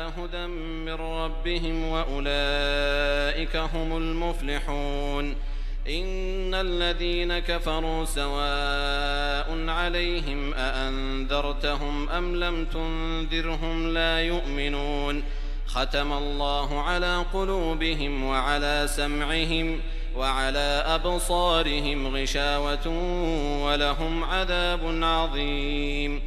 على هدى من ربهم وأولئك هم المفلحون إن الذين كفروا سواء عليهم أأنذرتهم أم لم تنذرهم لا يؤمنون ختم الله على قلوبهم وعلى سمعهم وعلى أبصارهم غشاوة ولهم عذاب عظيم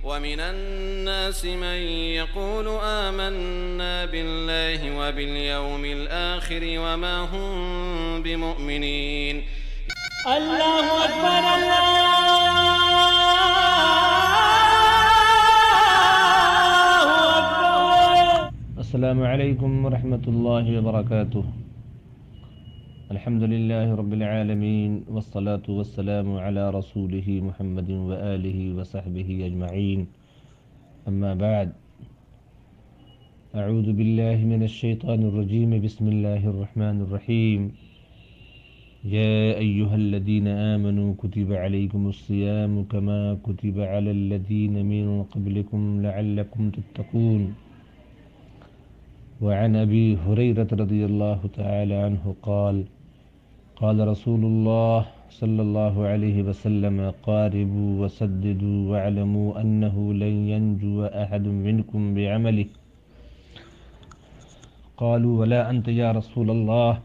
ومن الناس من يقول آمنا بالله وباليوم الآخر وما هم بمؤمنين الله أكبر الله أكبر. السلام عليكم ورحمة الله وبركاته. الحمد لله رب العالمين والصلاة والسلام على رسوله محمد وآله وصحبه أجمعين. أما بعد، أعوذ بالله من الشيطان الرجيم. بسم الله الرحمن الرحيم. يا أيها الذين آمنوا كتب عليكم الصيام كما كتب على الذين من قبلكم لعلكم تتقون. وعن أبي هريرة رضي الله تعالى عنه قال قال رسول الله صلى الله عليه وسلم قاربوا وسددوا واعلموا أنه لن ينجو أحد منكم بعمله. قالوا ولا أنت يا رسول الله؟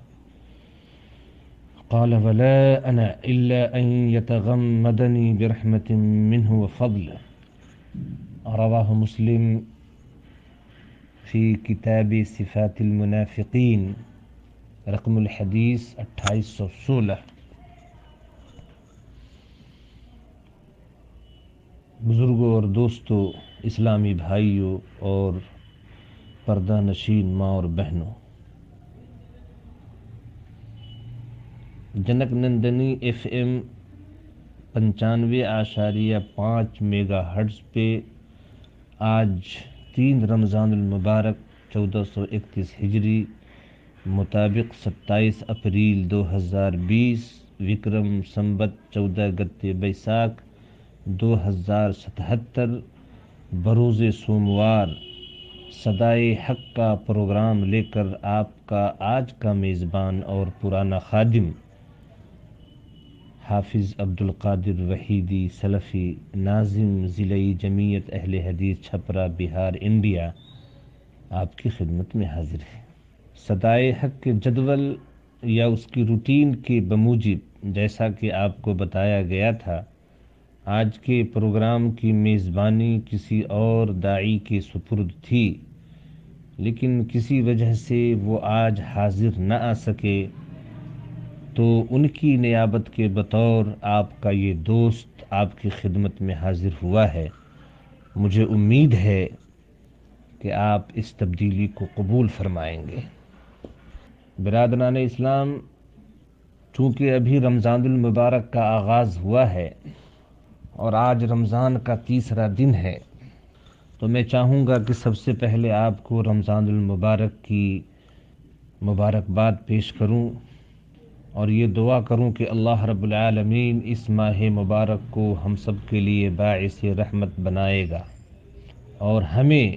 قال ولا أنا إلا أن يتغمدني برحمة منه وفضل. رواه مسلم في كتاب صفات المنافقين، رقم الحدیث 2816۔ بزرگوں اور دوستوں، اسلامی بھائیوں اور پردہ نشین ماں اور بہنوں، junk Nandini FM 95.5 mega hertz پہ آج 3 رمضان المبارک 1431 ہجری مطابق 27 اپریل 2020 وکرم سنبت 14 گتے بیساکھ 2077 بروز سوموار صدائے حق کا پروگرام لے کر آپ کا آج کا میزبان اور پرانا خادم حافظ عبدالقادر وحیدی سلفی ناظم ضلعی جمعیت اہل حدیث چھپرا بہار انڈیا آپ کی خدمت میں حاضر ہے۔ صدائے حق کے جدول یا اس کی روٹین کے بموجب جیسا کہ آپ کو بتایا گیا تھا، آج کے پروگرام کی میزبانی کسی اور داعی کے سپرد تھی، لیکن کسی وجہ سے وہ آج حاضر نہ آ سکے، تو ان کی نیابت کے بطور آپ کا یہ دوست آپ کی خدمت میں حاضر ہوا ہے۔ مجھے امید ہے کہ آپ اس تبدیلی کو قبول فرمائیں گے۔ برادران اسلام، چونکہ ابھی رمضان المبارک کا آغاز ہوا ہے اور آج رمضان کا تیسرا دن ہے، تو میں چاہوں گا کہ سب سے پہلے آپ کو رمضان المبارک کی مبارکباد پیش کروں اور یہ دعا کروں کہ اللہ رب العالمین اس ماہ مبارک کو ہم سب کے لیے باعث رحمت بنائے گا اور ہمیں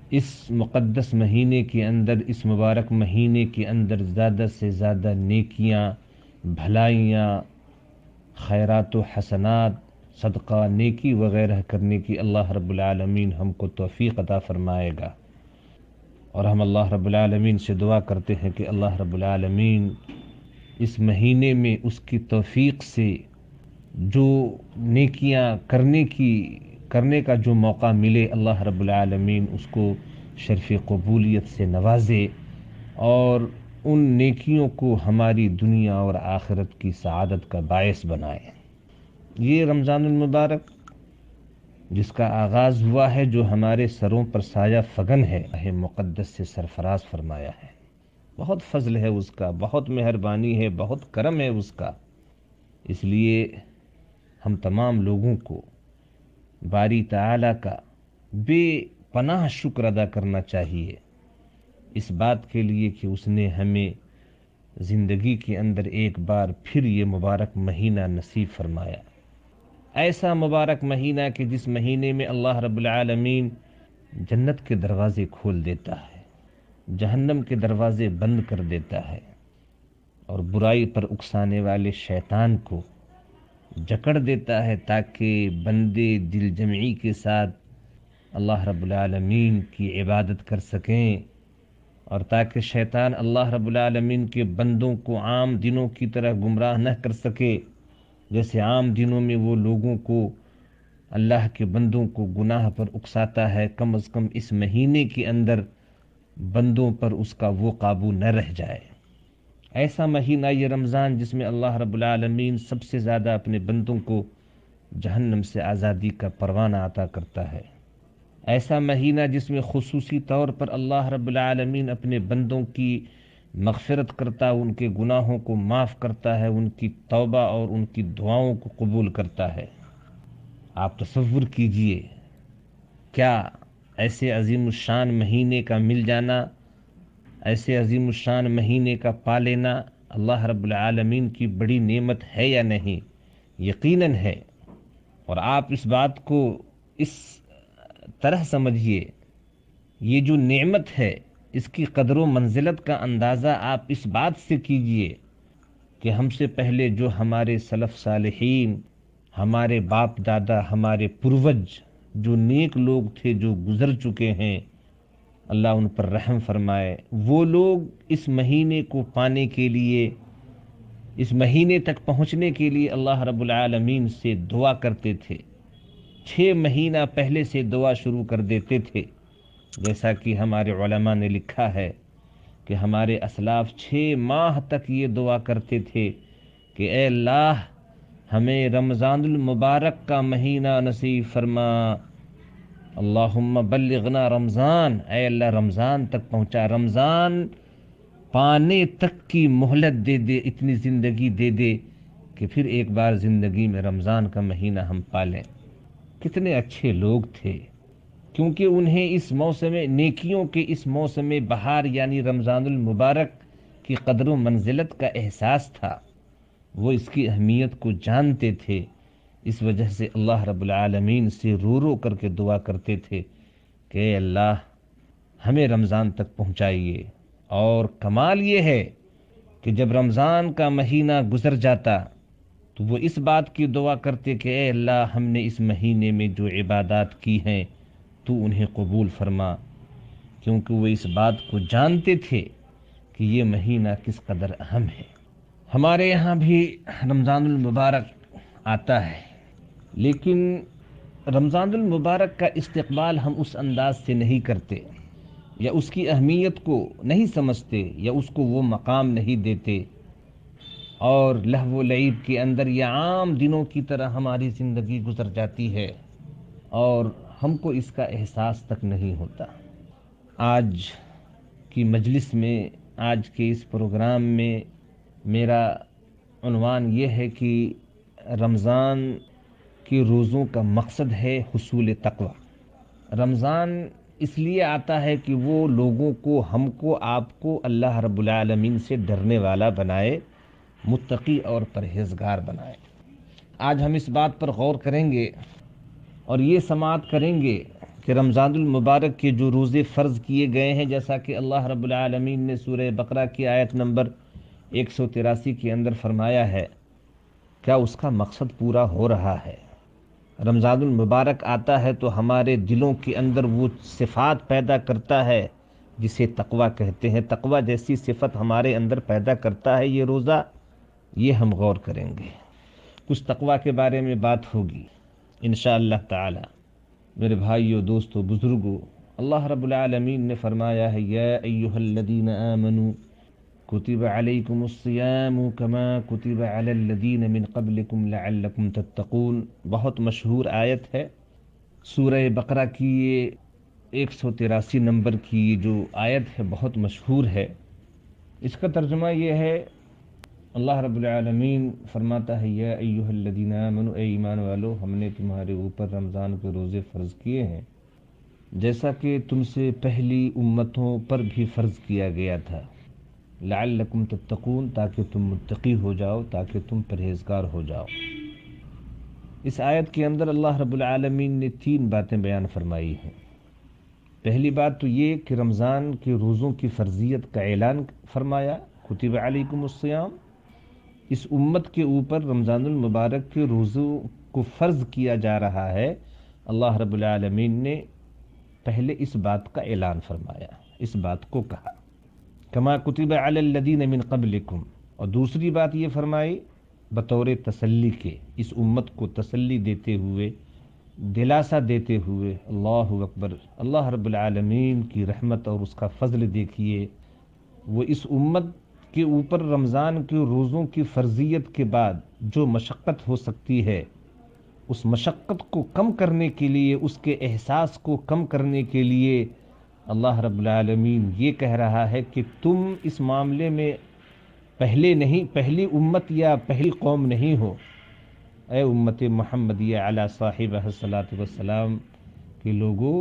اس مقدس مہینے کے اندر، اس مبارک مہینے کے اندر زیادہ سے زیادہ نیکیاں، بھلائیاں، خیرات و حسنات، صدقہ نیکی وغیرہ کرنے کی اللہ رب العالمین ہم کو توفیق عطا فرمائے گا۔ اور ہم اللہ رب العالمین سے دعا کرتے ہیں کہ اللہ رب العالمین اس مہینے میں اس کی توفیق سے جو نیکیاں کرنے کا جو موقع ملے، اللہ رب العالمین اس کو شرف قبولیت سے نوازے اور ان نیکیوں کو ہماری دنیا اور آخرت کی سعادت کا باعث بنائے۔ یہ رمضان المبارک جس کا آغاز ہوا ہے، جو ہمارے سروں پر سایہ فگن ہے، مقدس سے سرفراز فرمایا ہے۔ بہت فضل ہے اس کا، بہت مہربانی ہے، بہت کرم ہے اس کا۔ اس لیے ہم تمام لوگوں کو باری تعالیٰ کا بے پناہ شکر ادا کرنا چاہیے، اس بات کے لیے کہ اس نے ہمیں زندگی کے اندر ایک بار پھر یہ مبارک مہینہ نصیب فرمایا۔ ایسا مبارک مہینہ کہ جس مہینے میں اللہ رب العالمین جنت کے دروازے کھول دیتا ہے، جہنم کے دروازے بند کر دیتا ہے، اور برائی پر اکسانے والے شیطان کو جکڑ دیتا ہے تاکہ بندے دل جمعی کے ساتھ اللہ رب العالمین کی عبادت کر سکیں، اور تاکہ شیطان اللہ رب العالمین کے بندوں کو عام دنوں کی طرح گمراہ نہ کر سکے، جیسے عام دنوں میں وہ لوگوں کو، اللہ کے بندوں کو گناہ پر اکساتا ہے، کم از کم اس مہینے کے اندر بندوں پر اس کا وہ قابو نہ رہ جائے۔ ایسا مہینہ یہ رمضان جس میں اللہ رب العالمین سب سے زیادہ اپنے بندوں کو جہنم سے آزادی کا پروانہ عطا کرتا ہے، ایسا مہینہ جس میں خصوصی طور پر اللہ رب العالمین اپنے بندوں کی مغفرت کرتا، ان کے گناہوں کو معاف کرتا ہے، ان کی توبہ اور ان کی دعاؤں کو قبول کرتا ہے۔ آپ تصور کیجئے، کیا ایسے عظیم الشان مہینے کا مل جانا، ایسے عظیم الشان مہینے کا پا لینا اللہ رب العالمین کی بڑی نعمت ہے یا نہیں؟ یقیناً ہے۔ اور آپ اس بات کو اس طرح سمجھیے، یہ جو نعمت ہے اس کی قدر و منزلت کا اندازہ آپ اس بات سے کیجئے کہ ہم سے پہلے جو ہمارے سلف صالحین، ہمارے باپ دادا، ہمارے پروج جو نیک لوگ تھے جو گزر چکے ہیں، اللہ ان پر رحم فرمائے، وہ لوگ اس مہینے کو پانے کے لیے، اس مہینے تک پہنچنے کے لیے اللہ رب العالمین سے دعا کرتے تھے، 6 مہینہ پہلے سے دعا شروع کر دیتے تھے، جیسا کہ ہمارے علماء نے لکھا ہے کہ ہمارے اسلاف 6 ماہ تک یہ دعا کرتے تھے کہ اے اللہ ہمیں رمضان المبارک کا مہینہ نصیب فرما، اللہم بلغنا رمضان، اے اللہ رمضان تک پہنچا، رمضان پانے تک کی مہلت دے دے، اتنی زندگی دے دے کہ پھر ایک بار زندگی میں رمضان کا مہینہ ہم پالیں۔ کتنے اچھے لوگ تھے، کیونکہ انہیں اس موسم نیکیوں کے اس موسم بہار یعنی رمضان المبارک کی قدر و منزلت کا احساس تھا، وہ اس کی اہمیت کو جانتے تھے، اس وجہ سے اللہ رب العالمین سے رو رو کر کے دعا کرتے تھے کہ اے اللہ ہمیں رمضان تک پہنچائیے۔ اور کمال یہ ہے کہ جب رمضان کا مہینہ گزر جاتا تو وہ اس بات کی دعا کرتے کہ اے اللہ ہم نے اس مہینے میں جو عبادات کی ہیں تو انہیں قبول فرما، کیونکہ وہ اس بات کو جانتے تھے کہ یہ مہینہ کس قدر اہم ہے۔ ہمارے یہاں بھی رمضان المبارک آتا ہے، لیکن رمضان المبارک کا استقبال ہم اس انداز سے نہیں کرتے، یا اس کی اہمیت کو نہیں سمجھتے، یا اس کو وہ مقام نہیں دیتے، اور لہو و لعب کے اندر یا عام دنوں کی طرح ہماری زندگی گزر جاتی ہے اور ہم کو اس کا احساس تک نہیں ہوتا۔ آج کی مجلس میں، آج کے اس پروگرام میں میرا عنوان یہ ہے کہ رمضان کے روزوں کا مقصد ہے حصول تقوی۔ رمضان اس لیے آتا ہے کہ وہ لوگوں کو، ہم کو، آپ کو اللہ رب العالمین سے ڈرنے والا بنائے، متقی اور پرہیزگار بنائے۔ آج ہم اس بات پر غور کریں گے اور یہ سماعت کریں گے کہ رمضان المبارک کے جو روزے فرض کیے گئے ہیں، جیسا کہ اللہ رب العالمین نے سورہ بقرہ کی آیت نمبر 183 کے اندر فرمایا ہے، کیا اس کا مقصد پورا ہو رہا ہے؟ رمضان المبارک آتا ہے تو ہمارے دلوں کے اندر وہ صفات پیدا کرتا ہے جسے تقویٰ کہتے ہیں، تقویٰ جیسی صفت ہمارے اندر پیدا کرتا ہے یہ روزہ، یہ ہم غور کریں گے۔ کچھ تقویٰ کے بارے میں بات ہوگی انشاءاللہ تعالی۔ میرے بھائیو، دوستو، بزرگو، اللہ رب العالمین نے فرمایا ہے، یا ایہا الذین آمنوا کتب علیکم الصیام کما کتب علی الذین من قبلکم لعلکم تتقون، بہت مشہور آیت ہے، سورہ بقرہ کی یہ 183 نمبر کی جو آیت ہے بہت مشہور ہے۔ اس کا ترجمہ یہ ہے، اللہ رب العالمین فرماتا ہے، یا ایہا الذین آمنوا، اے ایمان والو، ہم نے تمہارے اوپر رمضان کے روزے فرض کیے ہیں جیسا کہ تم سے پہلی امتوں پر بھی فرض کیا گیا تھا، لعلکم تتقون، تاکہ تم متقی ہو جاؤ، تاکہ تم پرہیزگار ہو جاؤ۔ اس آیت کے اندر اللہ رب العالمین نے 3 باتیں بیان فرمائی ہیں۔ پہلی بات تو یہ کہ رمضان کے روزوں کی فرضیت کا اعلان فرمایا، کتب علیکم الصیام، اس امت کے اوپر رمضان المبارک کے روزوں کو فرض کیا جا رہا ہے۔ اللہ رب العالمین نے پہلے اس بات کا اعلان فرمایا، اس بات کو کہا کما کتب علی الذین من قبلکم، اور دوسری بات یہ فرمائی بطور تسلی کے، اس امت کو تسلی دیتے ہوئے، دلاسا دیتے ہوئے۔ اللہ اکبر، اللہ رب العالمین کی رحمت اور اس کا فضل دیکھیے، وہ اس امت کے اوپر رمضان کے روزوں کی فرضیت کے بعد جو مشقت ہو سکتی ہے، اس مشقت کو کم کرنے کے لیے، اس کے احساس کو کم کرنے کے لیے اللہ رب العالمین یہ کہہ رہا ہے کہ تم اس معاملے میں پہلی امت یا پہلی قوم نہیں ہو، اے امت محمدیہ علی صاحبہ الصلاۃ والسلام کے لوگوں،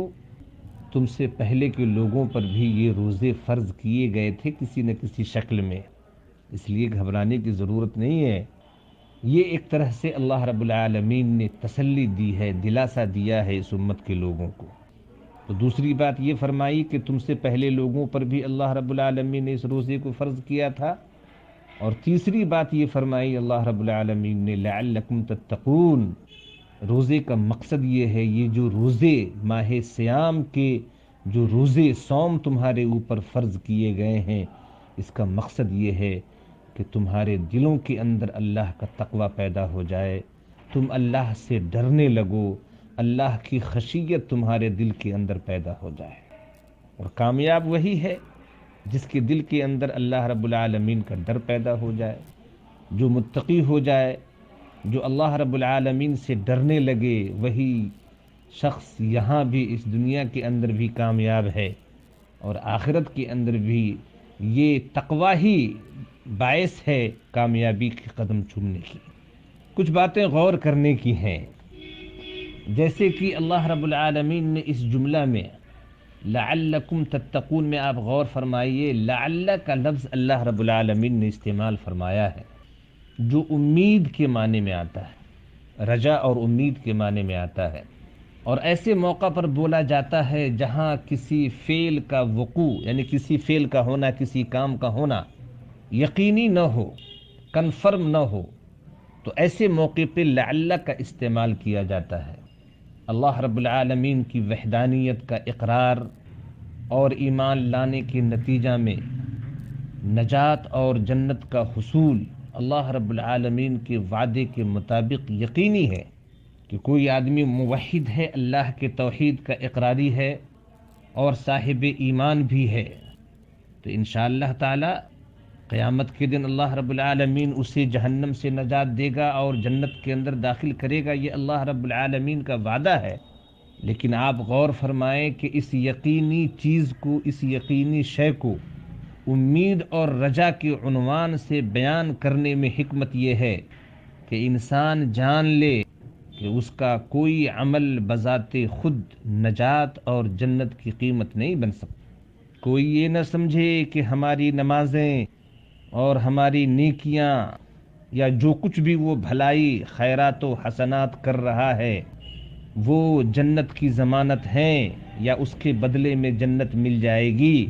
تم سے پہلے کے لوگوں پر بھی یہ روزے فرض کیے گئے تھے کسی نہ کسی شکل میں، اس لیے گھبرانے کی ضرورت نہیں ہے۔ یہ ایک طرح سے اللہ رب العالمین نے تسلی دی ہے، دلاسا دیا ہے اس امت کے لوگوں کو۔ تو دوسری بات یہ فرمائی کہ تم سے پہلے لوگوں پر بھی اللہ رب العالمین نے اس روزے کو فرض کیا تھا، اور تیسری بات یہ فرمائی اللہ رب العالمین نے لعلکم تتقون، روزے کا مقصد یہ ہے، یہ جو روزے ماہ صیام کے جو روزے صوم تمہارے اوپر فرض کیے گئے ہیں، اس کا مقصد یہ ہے کہ تمہارے دلوں کے اندر اللہ کا تقوی پیدا ہو جائے، تم اللہ سے ڈرنے لگو، اللہ کی خشیت تمہارے دل کے اندر پیدا ہو جائے۔ اور کامیاب وہی ہے جس کے دل کے اندر اللہ رب العالمین کا ڈر پیدا ہو جائے، جو متقی ہو جائے، جو اللہ رب العالمین سے ڈرنے لگے، وہی شخص یہاں بھی اس دنیا کے اندر بھی کامیاب ہے، اور آخرت کے اندر بھی یہ تقوی ہی باعث ہے کامیابی کے قدم چومنے کی۔ کچھ باتیں غور کرنے کی ہیں، جیسے کہ اللہ رب العالمین نے اس جملہ میں لعلکم تتقون میں آپ غور فرمائیے، لعل کا لفظ اللہ رب العالمین نے استعمال فرمایا ہے، جو امید کے معنی میں آتا ہے، رجا اور امید کے معنی میں آتا ہے، اور ایسے موقع پر بولا جاتا ہے جہاں کسی فعل کا وقوع، یعنی کسی فعل کا ہونا، کسی کام کا ہونا یقینی نہ ہو، کنفرم نہ ہو، تو ایسے موقع پہ لعل کا استعمال کیا جاتا ہے۔ اللہ رب العالمین کی وحدانیت کا اقرار اور ایمان لانے کے نتیجہ میں نجات اور جنت کا حصول اللہ رب العالمین کے وعدے کے مطابق یقینی ہے کہ کوئی آدمی موحد ہے، اللہ کے توحید کا اقراری ہے اور صاحب ایمان بھی ہے، تو انشاءاللہ تعالی قیامت کے دن اللہ رب العالمین اسے جہنم سے نجات دے گا اور جنت کے اندر داخل کرے گا، یہ اللہ رب العالمین کا وعدہ ہے۔ لیکن آپ غور فرمائیں کہ اس یقینی چیز کو، اس یقینی شے کو امید اور رجا کے عنوان سے بیان کرنے میں حکمت یہ ہے کہ انسان جان لے کہ اس کا کوئی عمل بذات خود نجات اور جنت کی قیمت نہیں بن سکتا۔ کوئی یہ نہ سمجھے کہ ہماری نمازیں اور ہماری نیکیاں یا جو کچھ بھی وہ بھلائی خیرات و حسنات کر رہا ہے وہ جنت کی ضمانت ہیں یا اس کے بدلے میں جنت مل جائے گی۔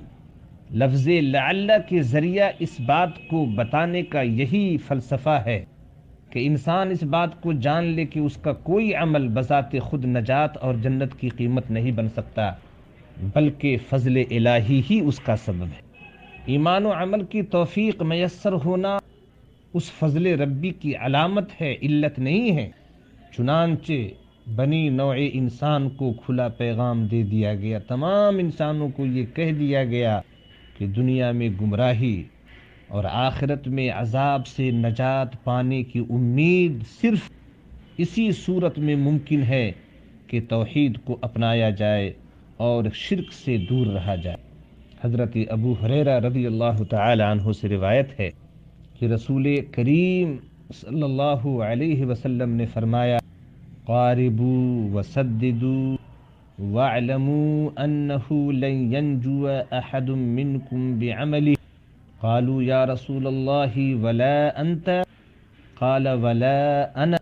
لفظ لعل کے ذریعہ اس بات کو بتانے کا یہی فلسفہ ہے کہ انسان اس بات کو جان لے کہ اس کا کوئی عمل بذات خود نجات اور جنت کی قیمت نہیں بن سکتا، بلکہ فضل الہی ہی اس کا سبب ہے۔ ایمان و عمل کی توفیق میسر ہونا اس فضل ربی کی علامت ہے، علت نہیں ہے۔ چنانچہ بنی نوع انسان کو کھلا پیغام دے دیا گیا، تمام انسانوں کو یہ کہہ دیا گیا کہ دنیا میں گمراہی اور آخرت میں عذاب سے نجات پانے کی امید صرف اسی صورت میں ممکن ہے کہ توحید کو اپنایا جائے اور شرک سے دور رہا جائے۔ حضرت ابو ہریرہ رضی اللہ تعالی عنہ سے روایت ہے کہ رسول کریم صلی اللہ علیہ وسلم نے فرمایا، قاربوا وسددوا واعلموا انه لن ينجو احد منكم بعمله قالوا یا رسول اللہ ولا انت قال ولا انا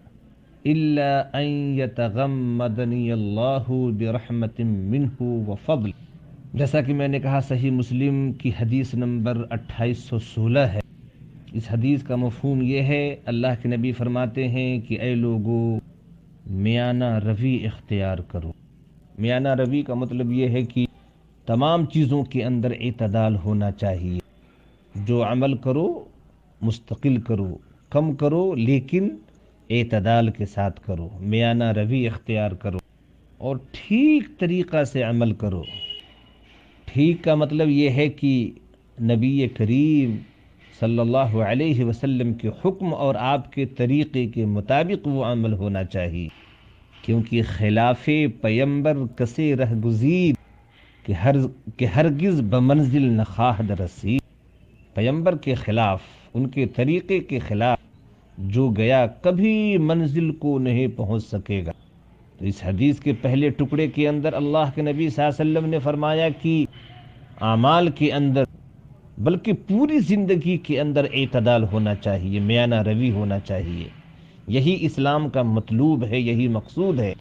الا ان يتغمدني الله برحمة منه وفضل۔ جیسا کہ میں نے کہا صحیح مسلم کی حدیث نمبر 2816 ہے۔ اس حدیث کا مفہوم یہ ہے، اللہ کے نبی فرماتے ہیں کہ اے لوگو میانہ روی اختیار کرو۔ میانہ روی کا مطلب یہ ہے کہ تمام چیزوں کے اندر اعتدال ہونا چاہیے۔ جو عمل کرو مستقل کرو، کم کرو لیکن اعتدال کے ساتھ کرو، میانہ روی اختیار کرو اور ٹھیک طریقہ سے عمل کرو۔ ٹھیک کا مطلب یہ ہے کہ نبی کریم صلی اللہ علیہ وسلم کے حکم اور آپ کے طریقے کے مطابق وہ عمل ہونا چاہیے، کیونکہ خلاف پیمبر کسے رہ گزید کہ ہرگز بمنزل نہ خواہد رسید۔ پیمبر کے خلاف، ان کے طریقے کے خلاف جو گیا کبھی منزل کو نہیں پہنچ سکے گا۔ تو اس حدیث کے پہلے ٹکڑے کے اندر اللہ کے نبی صلی اللہ علیہ وسلم نے فرمایا کہ اعمال کے اندر بلکہ پوری زندگی کے اندر اعتدال ہونا چاہیے، میانہ روی ہونا چاہیے۔ یہی اسلام کا مطلوب ہے، یہی مقصود ہے۔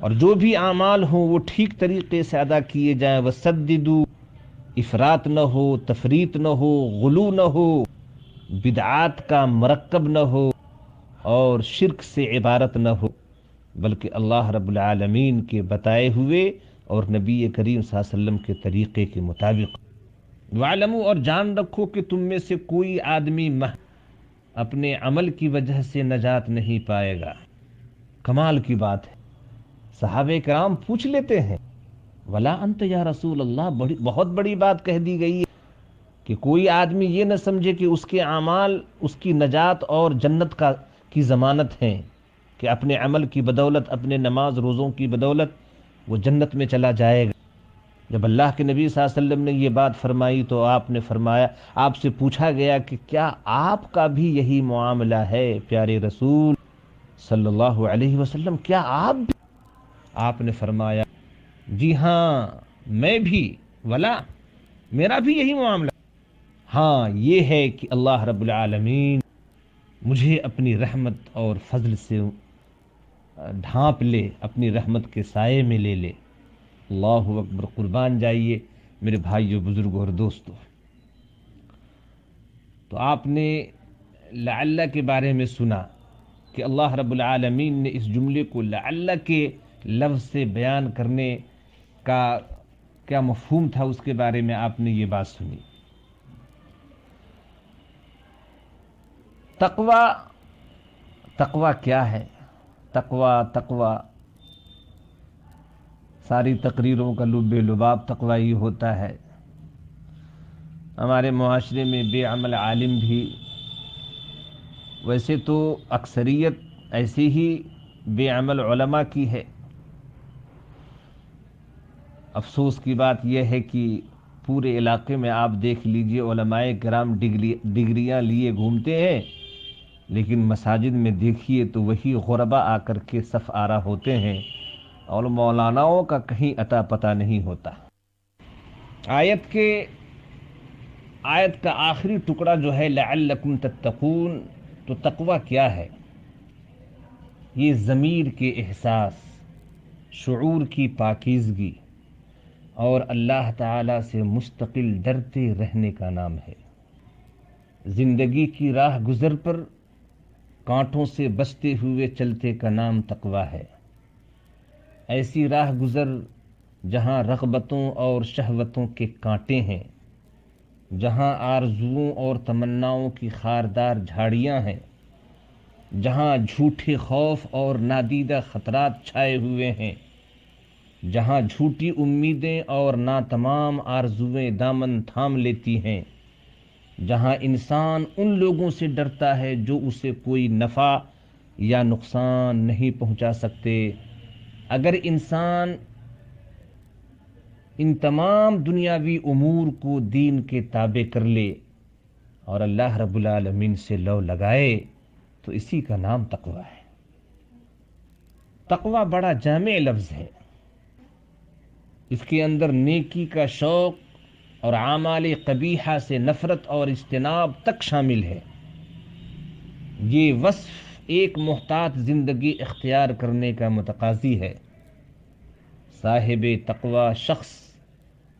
اور جو بھی اعمال ہوں وہ ٹھیک طریقے سے ادا کیے جائیں، وسددوا، افراط نہ ہو، تفریط نہ ہو، غلو نہ ہو، بدعات کا مرکب نہ ہو اور شرک سے عبارت نہ ہو، بلکہ اللہ رب العالمین کے بتائے ہوئے اور نبی کریم صلی اللہ علیہ وسلم کے طریقے کے مطابق۔ وَاعْلَمُوا، اور جان رکھو کہ تم میں سے کوئی آدمی اپنے عمل کی وجہ سے نجات نہیں پائے گا۔ کمال کی بات ہے، صحابہ کرام پوچھ لیتے ہیں وَلَا أَنْتَ یا رسول اللہ، بہت بڑی بات کہہ دی گئی ہے کہ کوئی آدمی یہ نہ سمجھے کہ اس کے اعمال اس کی نجات اور جنت کی ضمانت ہیں، کہ اپنے عمل کی بدولت، اپنے نماز روزوں کی بدولت وہ جنت میں چلا جائے گا۔ جب اللہ کے نبی صلی اللہ علیہ وسلم نے یہ بات فرمائی تو آپ نے فرمایا، آپ سے پوچھا گیا کہ کیا آپ کا بھی یہی معاملہ ہے پیارے رسول صلی اللہ علیہ وسلم، کیا آپ نے فرمایا جی ہاں میں بھی، ولا میرا بھی یہی معاملہ، ہاں یہ ہے کہ اللہ رب العالمین مجھے اپنی رحمت اور فضل سے ڈھانپ لے، اپنی رحمت کے سائے میں لے لے۔ اللہ اکبر، قربان جائیے میرے بھائیوں، بزرگوں اور دوستوں۔ تو آپ نے لعل کے بارے میں سنا کہ اللہ رب العالمین نے اس جملے کو لعل کے لفظ سے بیان کرنے کا کیا مفہوم تھا، اس کے بارے میں آپ نے یہ بات سنی۔ تقوی کیا ہے؟ تقوی ساری تقریروں کا لب لباب تقوی ہی ہوتا ہے۔ ہمارے معاشرے میں بے عمل عالم بھی، ویسے تو اکثریت ایسی ہی بے عمل علماء کی ہے۔ افسوس کی بات یہ ہے کہ پورے علاقے میں آپ دیکھ لیجئے علماء کرام ڈگریاں لیے گھومتے ہیں، لیکن مساجد میں دیکھیے تو وہی غربا آ کر کے صف آرا ہوتے ہیں اور مولاناؤں کا کہیں عطا پتہ نہیں ہوتا۔ آیت کا آخری ٹکڑا جو ہے لعلکم تتقون، تو تقوی کیا ہے؟ یہ ضمیر کے احساس، شعور کی پاکیزگی اور اللہ تعالی سے مستقل ڈرتے رہنے کا نام ہے۔ زندگی کی راہ گزر پر کانٹوں سے بچتے ہوئے چلتے کا نام تقوی ہے۔ ایسی راہ گزر جہاں رغبتوں اور شہوتوں کے کانٹے ہیں، جہاں آرزوؤں اور تمناؤں کی خاردار جھاڑیاں ہیں، جہاں جھوٹے خوف اور نادیدہ خطرات چھائے ہوئے ہیں، جہاں جھوٹی امیدیں اور ناتمام آرزویں دامن تھام لیتی ہیں، جہاں انسان ان لوگوں سے ڈرتا ہے جو اسے کوئی نفع یا نقصان نہیں پہنچا سکتے۔ اگر انسان ان تمام دنیاوی امور کو دین کے تابع کر لے اور اللہ رب العالمین سے لو لگائے تو اسی کا نام تقوی ہے۔ تقوی بڑا جامع لفظ ہے، اس کے اندر نیکی کا شوق اور اعمال قبیحہ سے نفرت اور اجتناب تک شامل ہے۔ یہ وصف ایک محتاط زندگی اختیار کرنے کا متقاضی ہے۔ صاحب تقوی شخص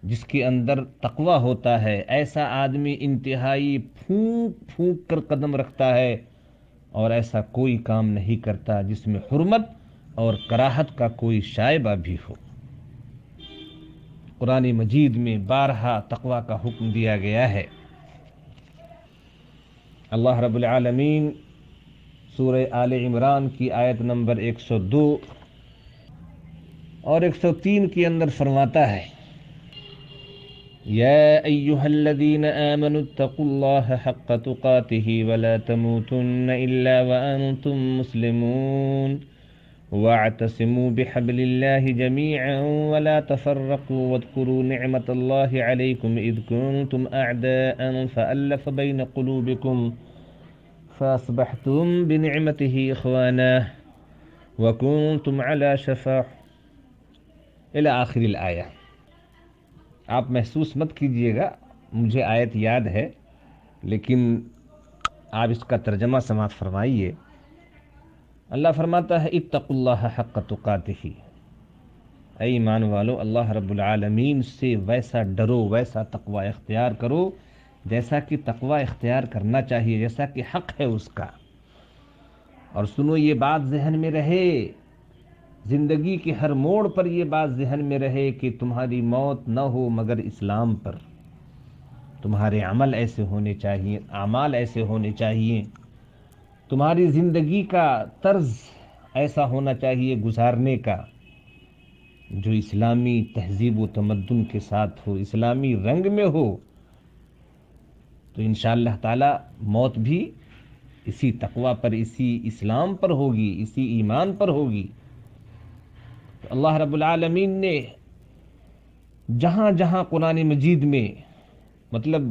جس کے اندر تقوی ہوتا ہے، ایسا آدمی انتہائی پھونک پھونک کر قدم رکھتا ہے، اور ایسا کوئی کام نہیں کرتا جس میں حرمت اور کراہت کا کوئی شائبہ بھی ہو۔ قرآن مجید میں بارہا تقوی کا حکم دیا گیا ہے۔ اللہ رب العالمین سورہ آل عمران کی آیت نمبر 102 اور 103 کے اندر فرماتا ہے، یا ایہا الذین آمنوا اتقوا اللہ حق تقاتہ ولا تموتن الا وانتم مسلمون واعتصموا بحبل اللہ جميعا ولا تفرقوا واذكروا نعمة الله عليكم إذ كنتم أعداء فألف بين قلوبكم فأصبحتم بنعمته إخوانا وكنتم على شفا إلى آخر الآية۔ آپ محسوس مت کیجئے گا، مجھے آیت یاد ہے، لیکن آپ اس کا ترجمہ سماعت فرمائیے۔ اللہ فرماتا ہے اتقوا اللہ حق تقاتہ، اے ایمان والو اللہ رب العالمین سے ویسا ڈرو، ویسا تقوی اختیار کرو جیسا کہ تقوی اختیار کرنا چاہیے، جیسا کہ حق ہے اس کا۔ اور سنو، یہ بات ذہن میں رہے، زندگی کے ہر موڑ پر یہ بات ذہن میں رہے کہ تمہاری موت نہ ہو مگر اسلام پر۔ تمہارے عمل ایسے ہونے چاہیے، اعمال ایسے ہونے چاہیے، تمہاری زندگی کا طرز ایسا ہونا چاہیے گزارنے کا جو اسلامی تہذیب و تمدن کے ساتھ ہو، اسلامی رنگ میں ہو، تو انشاءاللہ تعالی موت بھی اسی تقوی پر، اسی اسلام پر ہوگی، اسی ایمان پر ہوگی۔ تو اللہ رب العالمین نے جہاں جہاں قرآن مجید میں مطلب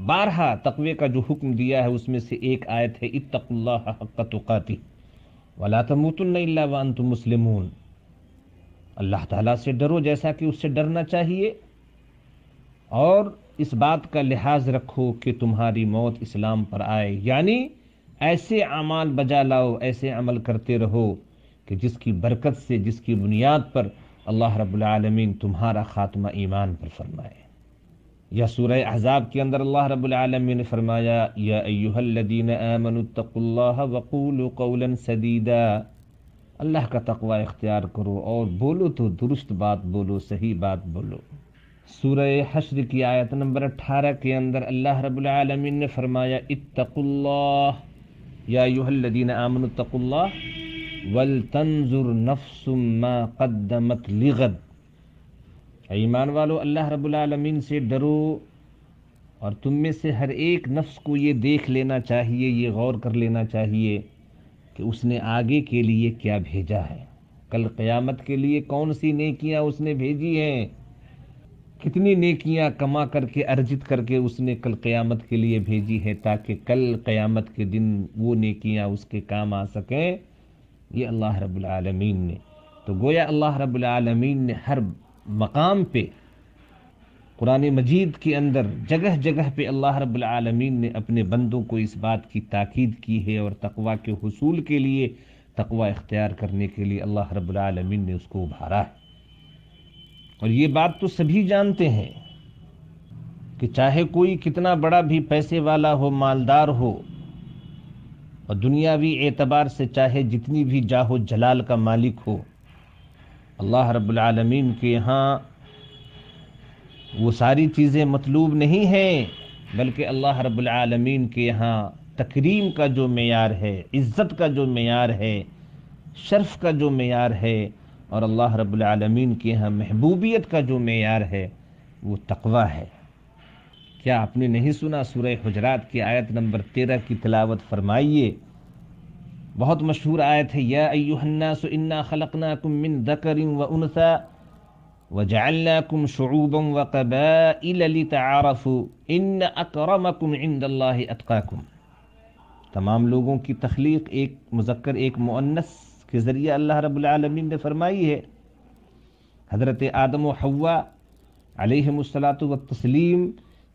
بارہا تقوی کا جو حکم دیا ہے، اس میں سے ایک آیت ہے اتقوا اللہ حق تقاتہ ولا تموتن الا وانتم مسلمون۔ اللہ تعالیٰ سے ڈرو جیسا کہ اس سے ڈرنا چاہیے، اور اس بات کا لحاظ رکھو کہ تمہاری موت اسلام پر آئے، یعنی ایسے اعمال بجا لاؤ، ایسے عمل کرتے رہو کہ جس کی برکت سے، جس کی بنیاد پر اللہ رب العالمین تمہارا خاتمہ ایمان پر فرمائے۔ یا سورہ احزاب کے اندر اللہ رب العالمین نے فرمایا یا ایہا الذین آمنوا اتقوا اللہ وقولوا قولا سدیدا، اللہ کا تقوی اختیار کرو اور بولو تو درست بات بولو، صحیح بات بولو۔ سورہ حشر کی آیت نمبر 18 کے اندر اللہ رب العالمین نے فرمایا اتقوا اللہ یا ایہا الذین آمنوا اتقوا اللہ ولتنظر نفس ما قدمت لغد، ایمان والو اللہ رب العالمین سے ڈرو، اور تم میں سے ہر ایک نفس کو یہ دیکھ لینا چاہیے، یہ غور کر لینا چاہیے کہ اس نے آگے کے لیے کیا بھیجا ہے، کل قیامت کے لیے کون سی نیکیاں اس نے بھیجی ہیں، کتنی نیکیاں کما کر کے ارجت کر کے اس نے کل قیامت کے لیے بھیجی ہے، تاکہ کل قیامت کے دن وہ نیکیاں اس کے کام آ سکیں۔ یہ اللہ رب العالمین نے، تو گویا اللہ رب العالمین نے ہر مقام پہ قرآن مجید کے اندر جگہ جگہ پہ اللہ رب العالمین نے اپنے بندوں کو اس بات کی تاکید کی ہے، اور تقوی کے حصول کے لیے، تقوی اختیار کرنے کے لیے اللہ رب العالمین نے اس کو ابھارا ہے۔ اور یہ بات تو سبھی جانتے ہیں کہ چاہے کوئی کتنا بڑا بھی پیسے والا ہو، مالدار ہو، اور دنیاوی اعتبار سے چاہے جتنی بھی جاہ و جلال کا مالک ہو، اللہ رب العالمین کے یہاں وہ ساری چیزیں مطلوب نہیں ہیں، بلکہ اللہ رب العالمین کے یہاں تکریم کا جو معیار ہے، عزت کا جو معیار ہے، شرف کا جو معیار ہے، اور اللہ رب العالمین کے یہاں محبوبیت کا جو معیار ہے وہ تقوی ہے۔ کیا آپ نے نہیں سنا؟ سورہ حجرات کی آیت نمبر 13 کی تلاوت فرمائیے، بہت مشہور آیت ہے، یا ایھا الناس انا خلقناکم من ذکر وانثی وجعلناکم شعوبا وقبائل لتعارفوا ان اکرمکم عند اللہ اتقاکم۔ تمام لوگوں کی تخلیق ایک مذکر ایک مؤنث کے ذریعے اللہ رب العالمین نے فرمائی ہے۔ حضرت آدم و حوا علیہم الصلاۃ والتسلیم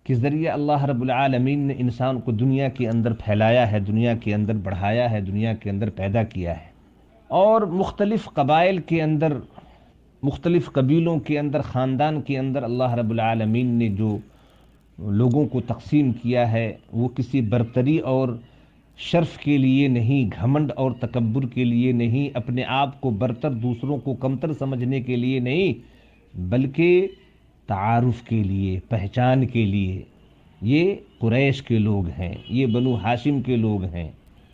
کے ذریعے اللہ رب العالمین نے انسان کو دنیا کے اندر پھیلایا ہے، دنیا کے اندر بڑھایا ہے، دنیا کے اندر پیدا کیا ہے، اور مختلف قبائل کے اندر مختلف قبیلوں کے اندر، خاندان کے اندر اللہ رب العالمین نے جو لوگوں کو تقسیم کیا ہے وہ کسی برتری اور شرف کے لیے نہیں، گھمنڈ اور تکبر کے لیے نہیں، اپنے آپ کو برتر دوسروں کو کمتر سمجھنے کے لیے نہیں، بلکہ تعارف کے لیے، پہچان کے لیے۔ یہ قریش کے لوگ ہیں، یہ بنو ہاشم کے لوگ ہیں،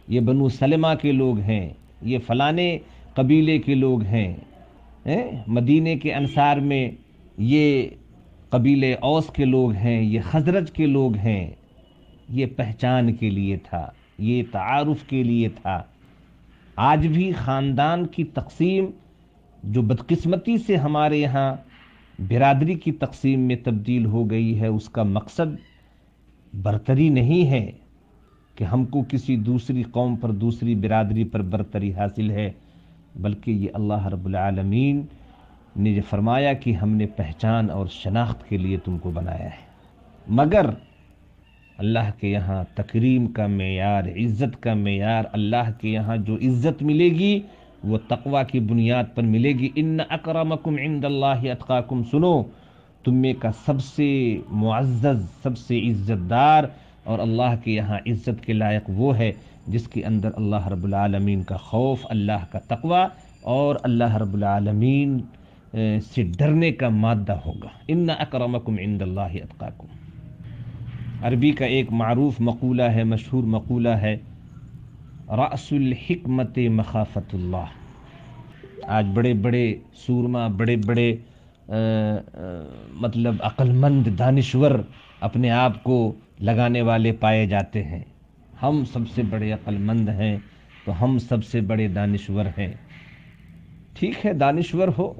یہ بنو سلمہ کے لوگ ہیں، یہ فلانے قبیلے کے لوگ ہیں۔ مدینے کے انصار میں یہ قبیلے اوس کے لوگ ہیں، یہ خزرج کے لوگ ہیں۔ یہ پہچان کے لیے تھا، یہ تعارف کے لیے تھا۔ آج بھی خاندان کی تقسیم جو بدقسمتی سے ہمارے یہاں برادری کی تقسیم میں تبدیل ہو گئی ہے، اس کا مقصد برتری نہیں ہے کہ ہم کو کسی دوسری قوم پر، دوسری برادری پر برتری حاصل ہے، بلکہ یہ اللہ رب العالمین نے یہ فرمایا کہ ہم نے پہچان اور شناخت کے لیے تم کو بنایا ہے۔ مگر اللہ کے یہاں تکریم کا معیار، عزت کا معیار، اللہ کے یہاں جو عزت ملے گی وہ تقوی کی بنیاد پر ملے گی۔ ان اکرمکم عند اللہ اتقاکم، سنو، تم میں کا سب سے معزز، سب سے عزت دار اور اللہ کے یہاں عزت کے لائق وہ ہے جس کے اندر اللہ رب العالمین کا خوف، اللہ کا تقوی اور اللہ رب العالمین سے ڈرنے کا مادہ ہوگا۔ ان اکرمکم عند اللہ اتقاکم۔ عربی کا ایک معروف مقولہ ہے، مشہور مقولہ ہے، رأس الحکمت مخافت اللہ۔ آج بڑے بڑے سورما، بڑے بڑے مطلب عقل مند، دانشور اپنے آپ کو لگانے والے پائے جاتے ہیں۔ ہم سب سے بڑے عقل مند ہیں تو ہم سب سے بڑے دانشور ہیں۔ ٹھیک ہے، دانشور ہو،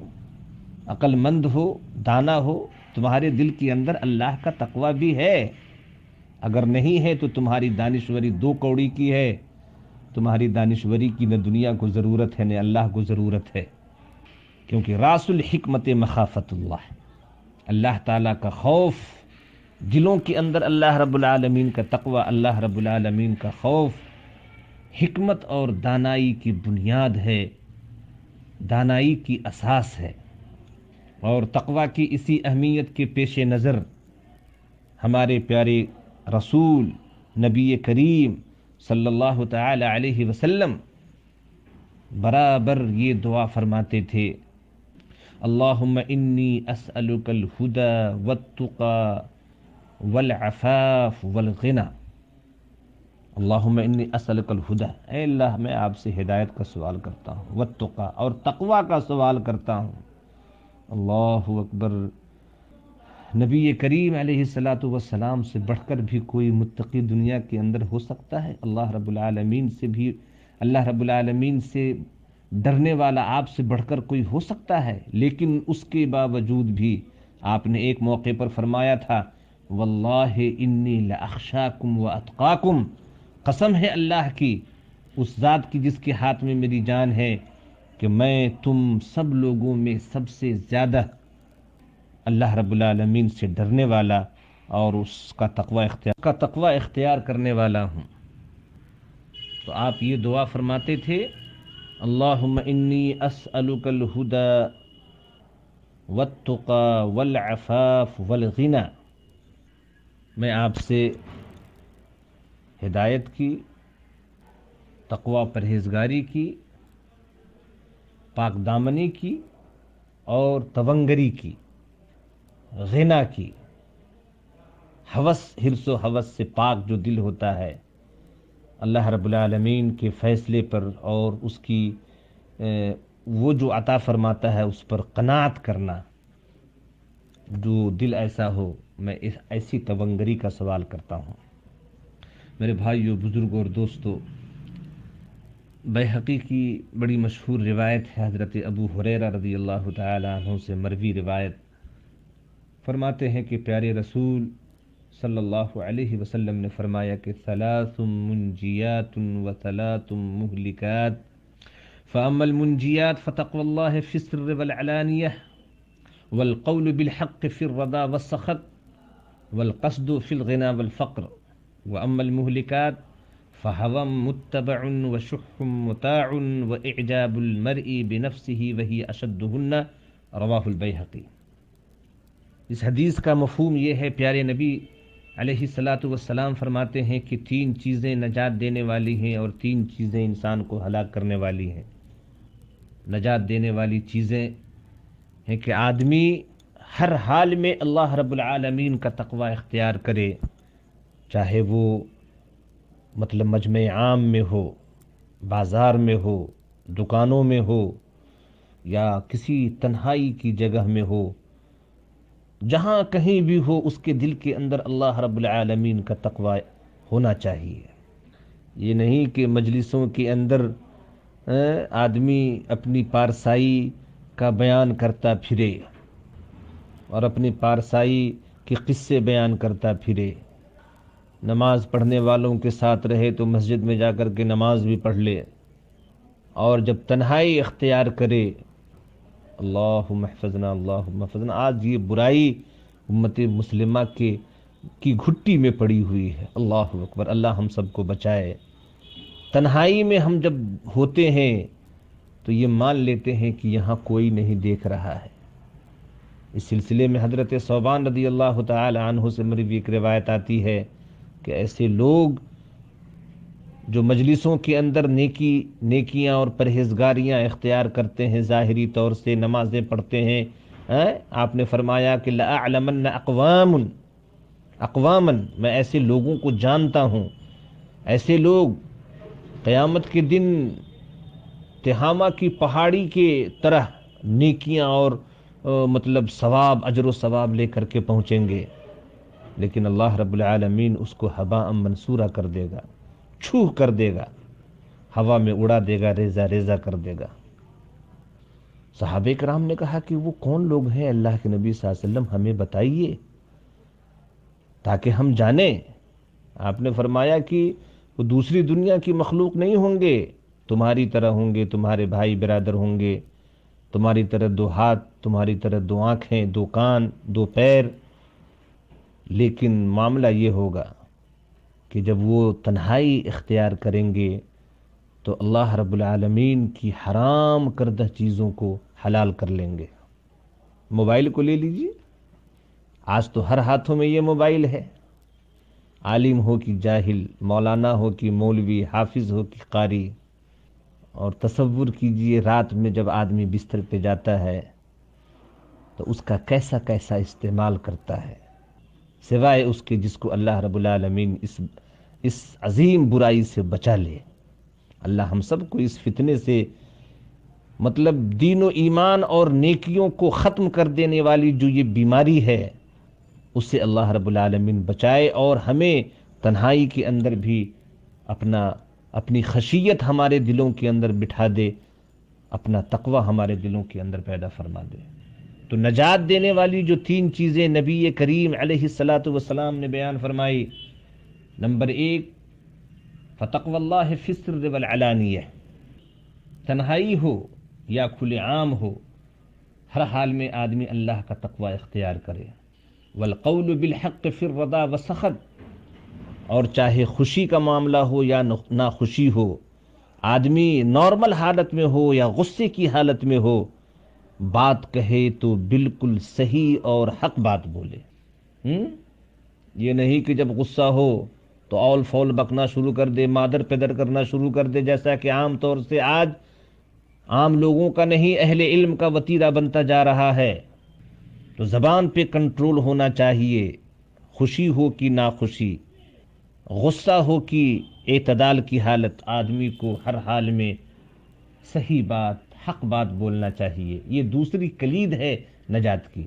عقل مند ہو، دانا ہو، تمہارے دل کے اندر اللہ کا تقوی بھی ہے۔ اگر نہیں ہے تو تمہاری دانشوری دو کوڑی کی ہے، تمہاری دانشوری کی نہ دنیا کو ضرورت ہے نہ اللہ کو ضرورت ہے، کیونکہ راس الحکمت مخافت اللہ، اللہ تعالیٰ کا خوف، دلوں کے اندر اللہ رب العالمین کا تقوی، اللہ رب العالمین کا خوف حکمت اور دانائی کی بنیاد ہے، دانائی کی اساس ہے۔ اور تقوی کی اسی اہمیت کے پیش نظر ہمارے پیارے رسول نبی کریم صلی اللہ تعالی علیہ وسلم برابر یہ دعا فرماتے تھے، اللہم انی اسألک الہدی والتقی والعفاف والغنی۔ اللہم انی اسألک الہدی، اے اللہ میں آپ سے ہدایت کا سوال کرتا ہوں، والتقی اور تقوی کا سوال کرتا ہوں۔ اللہ اکبر، نبی کریم علیہ السلام سے بڑھ کر بھی کوئی متقی دنیا کے اندر ہو سکتا ہے؟ اللہ رب العالمین سے ڈرنے والا آپ سے بڑھ کر کوئی ہو سکتا ہے؟ لیکن اس کے باوجود بھی آپ نے ایک موقع پر فرمایا تھا، واللہ انی لاخشاکم واتقاکم، قسم ہے اللہ کی، اس ذات کی جس کے ہاتھ میں میری جان ہے، کہ میں تم سب لوگوں میں سب سے زیادہ اللہ رب العالمین سے ڈرنے والا اور اس کا تقوی اختیار کرنے والا ہوں۔ تو آپ یہ دعا فرماتے تھے، اللہم انی اسألک الہدی والتقی والعفاف والغنی، میں آپ سے ہدایت کی، تقوی پرہیزگاری کی، پاک دامنی کی اور تونگری کی، غنا کی، حوث، حرص و حوث سے پاک جو دل ہوتا ہے، اللہ رب العالمین کے فیصلے پر اور اس کی وہ جو عطا فرماتا ہے اس پر قناعت کرنا، جو دل ایسا ہو، میں ایسی تونگری کا سوال کرتا ہوں۔ میرے بھائیو، بزرگوں اور دوستو، بیہقی کی بڑی مشہور روایت ہے، حضرت ابو ہریرہ رضی اللہ تعالی عنہ سے مروی روایت، فرماتے ہیں کہ پیارے رسول صلی اللہ علیہ وسلم نے فرمایا کہ ثلاث منجیات و ثلاث مہلکات، فاما المنجیات فتقوى اللہ فی السر والعلانیہ، والقول بالحق فی الرضا والسخط، والقصد فی الغنى والفقر، واما المہلکات فهوى متبع وشح مطاع واعجاب المرء بنفسه وهي اشدهن رواہ البیہقی۔ اس حدیث کا مفہوم یہ ہے، پیارے نبی علیہ الصلاۃ والسلام فرماتے ہیں کہ 3 چیزیں نجات دینے والی ہیں اور 3 چیزیں انسان کو ہلاک کرنے والی ہیں۔ نجات دینے والی چیزیں ہیں کہ آدمی ہر حال میں اللہ رب العالمین کا تقوی اختیار کرے، چاہے وہ مطلب مجمع عام میں ہو، بازار میں ہو، دکانوں میں ہو، یا کسی تنہائی کی جگہ میں ہو، جہاں کہیں بھی ہو، اس کے دل کے اندر اللہ رب العالمین کا تقوی ہونا چاہیے۔ یہ نہیں کہ مجلسوں کے اندر آدمی اپنی پارسائی کا بیان کرتا پھرے اور اپنی پارسائی کے قصے بیان کرتا پھرے، نماز پڑھنے والوں کے ساتھ رہے تو مسجد میں جا کر کے نماز بھی پڑھ لے، اور جب تنہائی اختیار کرے اللہم احفظنا اللہم احفظنا۔ آج یہ برائی امت مسلمہ کی گھٹی میں پڑی ہوئی ہے۔ اللہ اکبر، اللہ ہم سب کو بچائے۔ تنہائی میں ہم جب ہوتے ہیں تو یہ مان لیتے ہیں کہ یہاں کوئی نہیں دیکھ رہا ہے۔ اس سلسلے میں حضرت ثوبان رضی اللہ تعالی عنہ سے مروی ایک روایت آتی ہے کہ ایسے لوگ جو مجلسوں کے اندر نیکیاں اور پرہیزگاریاں اختیار کرتے ہیں، ظاہری طور سے نمازیں پڑھتے ہیں، آپ نے فرمایا کہ لَأَعْلَمَنَّ اقواما، میں ایسے لوگوں کو جانتا ہوں، ایسے لوگ قیامت کے دن تہامہ کی پہاڑی کے طرح نیکیاں اور مطلب ثواب، اجر و ثواب لے کر کے پہنچیں گے، لیکن اللہ رب العالمین اس کو ہباء منصورا کر دے گا، چھو کر دے گا، ہوا میں اڑا دے گا، ریزہ ریزہ کر دے گا۔ صحابہ کرام نے کہا کہ وہ کون لوگ ہیں اللہ کے نبی صلی اللہ علیہ وسلم، ہمیں بتائیے تاکہ ہم جانیں۔ آپ نے فرمایا کہ وہ دوسری دنیا کی مخلوق نہیں ہوں گے، تمہاری طرح ہوں گے، تمہارے بھائی برادر ہوں گے، تمہاری طرح 2 ہاتھ، تمہاری طرح 2 آنکھیں، 2 کان، 2 پیر، لیکن معاملہ یہ ہوگا کہ جب وہ تنہائی اختیار کریں گے تو اللہ رب العالمین کی حرام کردہ چیزوں کو حلال کر لیں گے۔ موبائل کو لے لیجیے، آج تو ہر ہاتھوں میں یہ موبائل ہے، عالم ہو کہ جاہل، مولانا ہو کہ مولوی، حافظ ہو کہ قاری، اور تصور کیجئے رات میں جب آدمی بستر پہ جاتا ہے تو اس کا کیسا کیسا استعمال کرتا ہے، سوائے اس کے جس کو اللہ رب العالمین اس عظیم برائی سے بچا لے۔ اللہ ہم سب کو اس فتنے سے، مطلب دین و ایمان اور نیکیوں کو ختم کر دینے والی جو یہ بیماری ہے، اس سے اللہ رب العالمین بچائے، اور ہمیں تنہائی کے اندر بھی اپنی خشیت ہمارے دلوں کے اندر بٹھا دے، اپنا تقوی ہمارے دلوں کے اندر پیدا فرما دے۔ تو نجات دینے والی جو 3 چیزیں نبی کریم علیہ الصلاۃ والسلام نے بیان فرمائی، نمبر 1 فتقوی اللہ فی السر والعلانیہ، تنہائی ہو یا کھلے عام ہو، ہر حال میں آدمی اللہ کا تقوی اختیار کرے۔ والقول بالحق فی الرضا والسخط، اور چاہے خوشی کا معاملہ ہو یا ناخوشی ہو، آدمی نارمل حالت میں ہو یا غصے کی حالت میں ہو، بات کہے تو بالکل صحیح اور حق بات بولے۔ یہ نہیں کہ جب غصہ ہو تو اول فول بکنا شروع کر دے، مادر پیدر کرنا شروع کر دے، جیسا کہ عام طور سے آج عام لوگوں کا نہیں اہل علم کا وتیرہ بنتا جا رہا ہے۔ تو زبان پہ کنٹرول ہونا چاہیے، خوشی ہو کہ ناخوشی، غصہ ہو کہ اعتدال کی حالت، آدمی کو ہر حال میں صحیح بات، حق بات بولنا چاہیے۔ یہ دوسری کلید ہے نجات کی۔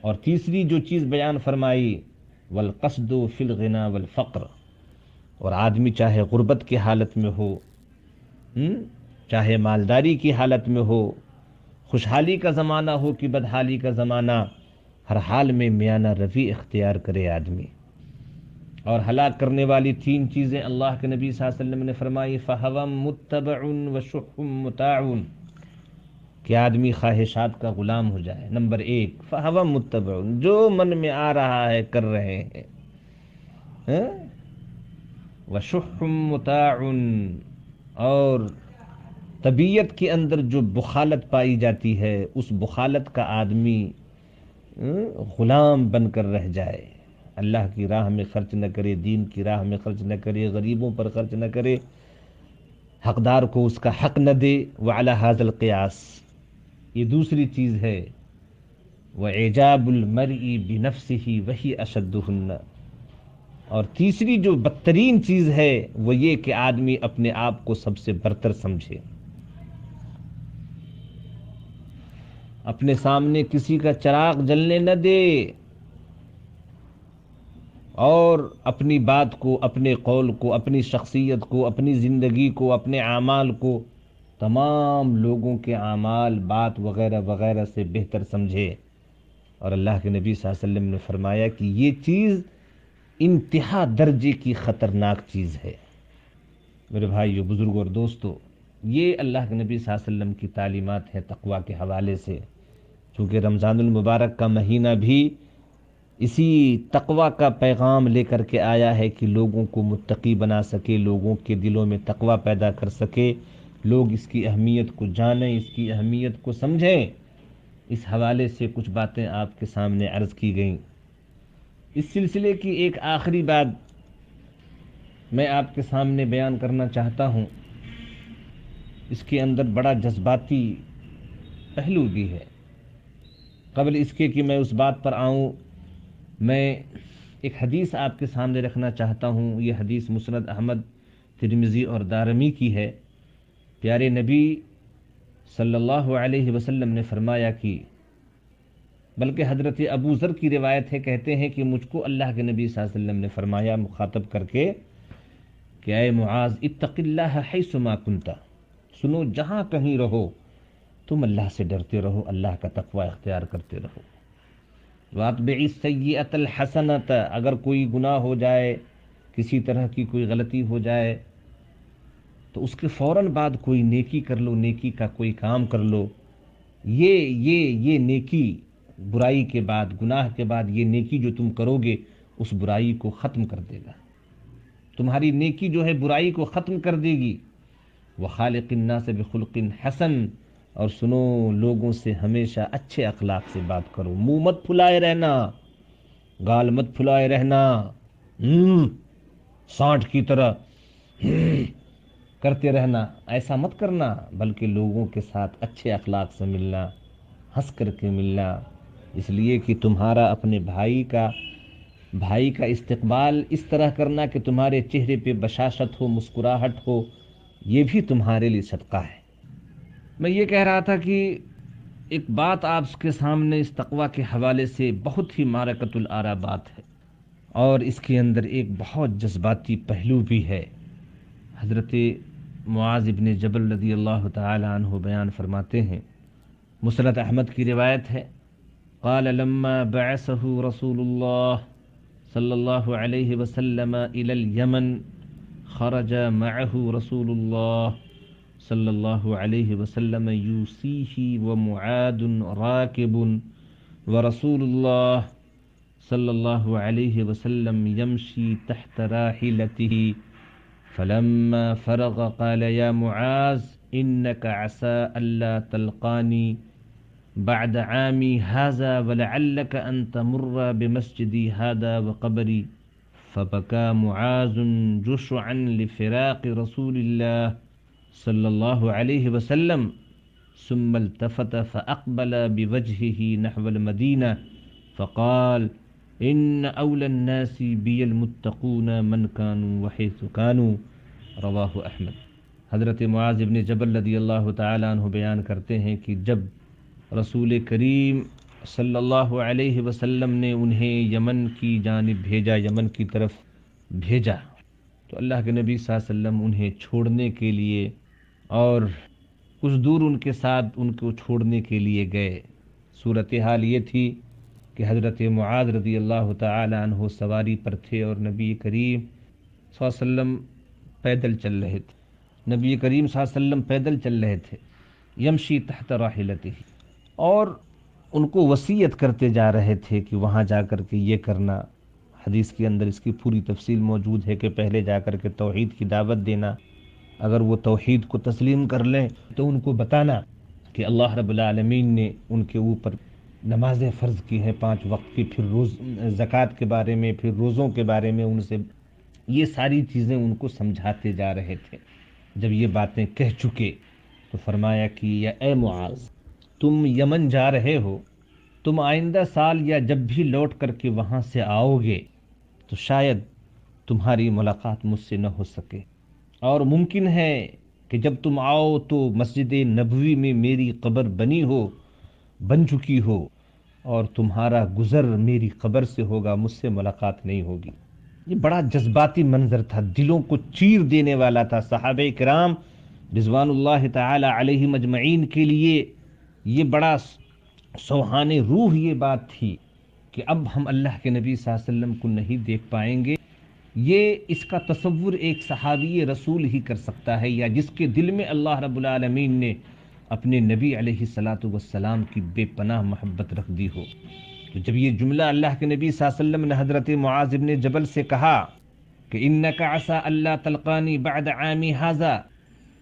اور تیسری جو چیز بیان فرمائی، والقصد فی الغنا والفقر، اور آدمی چاہے غربت کی حالت میں ہو، چاہے مالداری کی حالت میں ہو، خوشحالی کا زمانہ ہو کہ بدحالی کا زمانہ، ہر حال میں میانہ روی اختیار کرے آدمی۔ اور ہلاک کرنے والی 3 چیزیں اللہ کے نبی صلی اللہ علیہ وسلم نے فرمائی، فَهَوًا مُتَّبَعٌ وَشُحٌ مُتَاعٌ، کہ آدمی خواہشات کا غلام ہو جائے۔ نمبر 1 فَهَوًا مُتَّبَعٌ، جو من میں آ رہا ہے کر رہے ہیں، وَشُحٌ مُتَاعٌ، اور طبیعت کے اندر جو بخالت پائی جاتی ہے اس بخالت کا آدمی غلام بن کر رہ جائے، اللہ کی راہ میں خرچ نہ کرے، دین کی راہ میں خرچ نہ کرے، غریبوں پر خرچ نہ کرے، حقدار کو اس کا حق نہ دے، وعلی ھذا القیاس، یہ دوسری چیز ہے، وإعجاب المرء بنفسه وہی اشدہن، اور تیسری جو بدترین چیز ہے وہ یہ کہ آدمی اپنے آپ کو سب سے برتر سمجھے، اپنے سامنے کسی کا چراغ جلنے نہ دے، اور اپنی بات کو، اپنے قول کو، اپنی شخصیت کو، اپنی زندگی کو، اپنے اعمال کو تمام لوگوں کے اعمال، بات وغیرہ وغیرہ سے بہتر سمجھے۔ اور اللہ کے نبی صلی اللہ علیہ وسلم نے فرمایا کہ یہ چیز انتہا درجے کی خطرناک چیز ہے۔ میرے بھائیو، بزرگوں اور دوستو، یہ اللہ کے نبی صلی اللہ علیہ وسلم کی تعلیمات ہیں تقویٰ کے حوالے سے، چونکہ رمضان المبارک کا مہینہ بھی اسی تقویٰ کا پیغام لے کر کے آیا ہے کہ لوگوں کو متقی بنا سکے، لوگوں کے دلوں میں تقویٰ پیدا کر سکے، لوگ اس کی اہمیت کو جانیں، اس کی اہمیت کو سمجھیں۔ اس حوالے سے کچھ باتیں آپ کے سامنے عرض کی گئیں۔ اس سلسلے کی ایک آخری بات میں آپ کے سامنے بیان کرنا چاہتا ہوں، اس کے اندر بڑا جذباتی پہلو بھی ہے۔ قبل اس کے کہ میں اس بات پر آؤں، میں ایک حدیث آپ کے سامنے رکھنا چاہتا ہوں۔ یہ حدیث مسند احمد، ترمذی اور دارمی کی ہے۔ پیارے نبی صلی اللہ علیہ وسلم نے فرمایا کہ، بلکہ حضرت ابو ذر کی روایت ہے، کہتے ہیں کہ مجھ کو اللہ کے نبی صلی اللہ علیہ وسلم نے فرمایا مخاطب کر کے کہ اے معاذ، اتق اللہ حیثما کنت، سنو جہاں کہیں رہو تم اللہ سے ڈرتے رہو، اللہ کا تقوی اختیار کرتے رہو۔ واتبع السیئۃ الحسنۃ، اگر کوئی گناہ ہو جائے، کسی طرح کی کوئی غلطی ہو جائے تو اس کے فوراً بعد کوئی نیکی کر لو، نیکی کا کوئی کام کر لو۔ یہ نیکی، برائی کے بعد، گناہ کے بعد یہ نیکی جو تم کرو گے اس برائی کو ختم کر دے گا، تمہاری نیکی جو ہے برائی کو ختم کر دے گی۔ وخالق الناس بخلق حسن، اور سنو لوگوں سے ہمیشہ اچھے اخلاق سے بات کرو، منہ مت پھلائے رہنا، گال مت پھلائے رہنا، سانٹ کی طرح کرتے رہنا، ایسا مت کرنا، بلکہ لوگوں کے ساتھ اچھے اخلاق سے ملنا، ہنس کر کے ملنا، اس لیے کہ تمہارا اپنے بھائی کا استقبال اس طرح کرنا کہ تمہارے چہرے پہ بشاشت ہو، مسکراہٹ ہو، یہ بھی تمہارے لیے صدقہ ہے۔ میں یہ کہہ رہا تھا کہ ایک بات آپ کے سامنے اس تقویٰ کے حوالے سے بہت ہی معرکۃ الآراء بات ہے، اور اس کے اندر ایک بہت جذباتی پہلو بھی ہے۔ حضرت معاذ بن جبل رضی اللہ تعالی عنہ بیان فرماتے ہیں، مسند احمد کی روایت ہے، قال لما بعثه رسول اللہ صلی اللہ علیہ وسلم الى اليمن خرج معه رسول اللہ صلی اللہ علیہ وسلم یوصیہ ومعاذ راکب ورسول اللہ صلی اللہ علیہ وسلم یمشی تحت راحلته فلما فرغ قال یا معاذ انك عسى الا تلقانی بعد عامی هذا ولعلك ان تمر بمسجدی هذا وقبری فبكى معاذ جشعا لفراق رسول اللہ صلی اللہ علیہ وسلم ثم التفت فأقبل بوجهه نحو المدینہ فقال ان اول الناس بی المتقون من كانوا وحيث كانوا، رواہ احمد۔ حضرت معاذ بن جبل رضی اللہ تعالی عنہ بیان کرتے ہیں کہ جب رسول کریم صلی اللہ علیہ وسلم نے انہیں یمن کی جانب بھیجا، یمن کی طرف بھیجا، تو اللہ کے نبی صلی اللہ علیہ وسلم انہیں چھوڑنے کے لیے اور کچھ دور ان کے ساتھ ان کو چھوڑنے کے لیے گئے۔ صورتحال یہ تھی کہ حضرت معاذ رضی اللہ تعالی عنہ سواری پر تھے اور نبی کریم صلی اللہ علیہ وسلم پیدل چل رہے تھے، نبی کریم صلی اللہ علیہ وسلم پیدل چل رہے تھے، یمشی تحت راحلتہ، اور ان کو وصیت کرتے جا رہے تھے کہ وہاں جا کر کے یہ کرنا۔ حدیث کے اندر اس کی پوری تفصیل موجود ہے کہ پہلے جا کر کے توحید کی دعوت دینا، اگر وہ توحید کو تسلیم کر لیں تو ان کو بتانا کہ اللہ رب العالمین نے ان کے اوپر نمازیں فرض کی ہیں 5 وقت کی، پھر زکوٰۃ کے بارے میں، پھر روزوں کے بارے میں ان سے یہ ساری چیزیں ان کو سمجھاتے جا رہے تھے۔ جب یہ باتیں کہہ چکے تو فرمایا کہ یا اے معاذ، تم یمن جا رہے ہو، تم آئندہ سال یا جب بھی لوٹ کر کے وہاں سے آؤ گے تو شاید تمہاری ملاقات مجھ سے نہ ہو سکے، اور ممکن ہے کہ جب تم آؤ تو مسجد نبوی میں میری قبر بن چکی ہو، اور تمہارا گزر میری قبر سے ہوگا، مجھ سے ملاقات نہیں ہوگی۔ یہ بڑا جذباتی منظر تھا، دلوں کو چیر دینے والا تھا۔ صحابہ کرام رضوان اللہ تعالی علیہم اجمعین کے لیے یہ بڑا سوہان روح یہ بات تھی کہ اب ہم اللہ کے نبی صلی اللہ علیہ وسلم کو نہیں دیکھ پائیں گے۔ یہ اس کا تصور ایک صحابی رسول ہی کر سکتا ہے، یا جس کے دل میں اللہ رب العالمین نے اپنے نبی علیہ الصلاۃ والسلام کی بے پناہ محبت رکھ دی ہو۔ تو جب یہ جملہ اللہ کے نبی صلی اللہ علیہ وسلم نے حضرت معاذ بن جبل سے کہا کہ انک عسى الا تلقانی بعد عامی ھذا،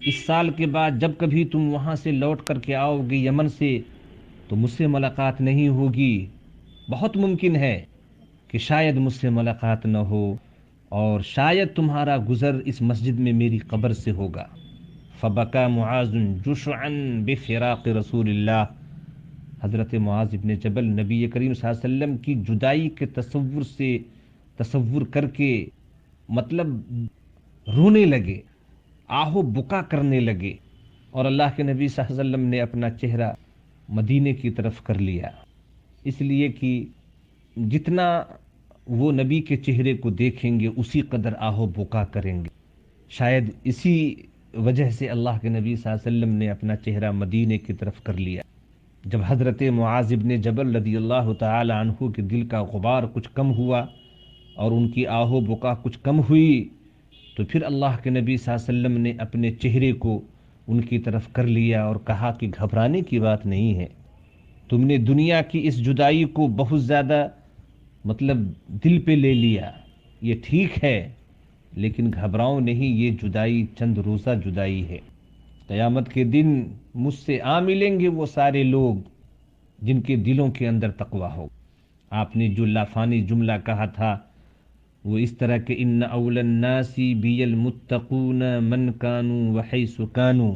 اس سال کے بعد جب کبھی تم وہاں سے لوٹ کر کے آؤ گے یمن سے تو مجھ سے ملاقات نہیں ہوگی، بہت ممکن ہے کہ شاید مجھ سے ملاقات نہ ہو، اور شاید تمہارا گزر اس مسجد میں میری قبر سے ہوگا۔ فبکا معاذ جشعا بفراق رسول اللہ، حضرت معاذ بن جبل نبی کریم صلی اللہ علیہ وسلم کی جدائی کے تصور کر کے مطلب رونے لگے، آہو بکا کرنے لگے، اور اللہ کے نبی صلی اللہ علیہ وسلم نے اپنا چہرہ مدینے کی طرف کر لیا، اس لیے کہ جتنا وہ نبی کے چہرے کو دیکھیں گے اسی قدر آہو بکا کریں گے۔ شاید اسی وجہ سے اللہ کے نبی صلی اللہ علیہ وسلم نے اپنا چہرہ مدینے کی طرف کر لیا۔ جب حضرت معاذ بن جبل رضی اللہ تعالی عنہ کے دل کا غبار کچھ کم ہوا اور ان کی آہو بکا کچھ کم ہوئی، تو پھر اللہ کے نبی صلی اللہ علیہ وسلم نے اپنے چہرے کو ان کی طرف کر لیا اور کہا کہ گھبرانے کی بات نہیں ہے، تم نے دنیا کی اس جدائی کو بہت زیادہ مطلب دل پہ لے لیا، یہ ٹھیک ہے، لیکن گھبراؤ نہیں، یہ جدائی چند روزہ جدائی ہے۔ قیامت کے دن مجھ سے آ ملیں گے وہ سارے لوگ جن کے دلوں کے اندر تقویٰ ہو۔ آپ نے جو لافانی جملہ کہا تھا وہ اس طرح کہ ان اول الناس بی المتقون من کانوا وحیث کانوا۔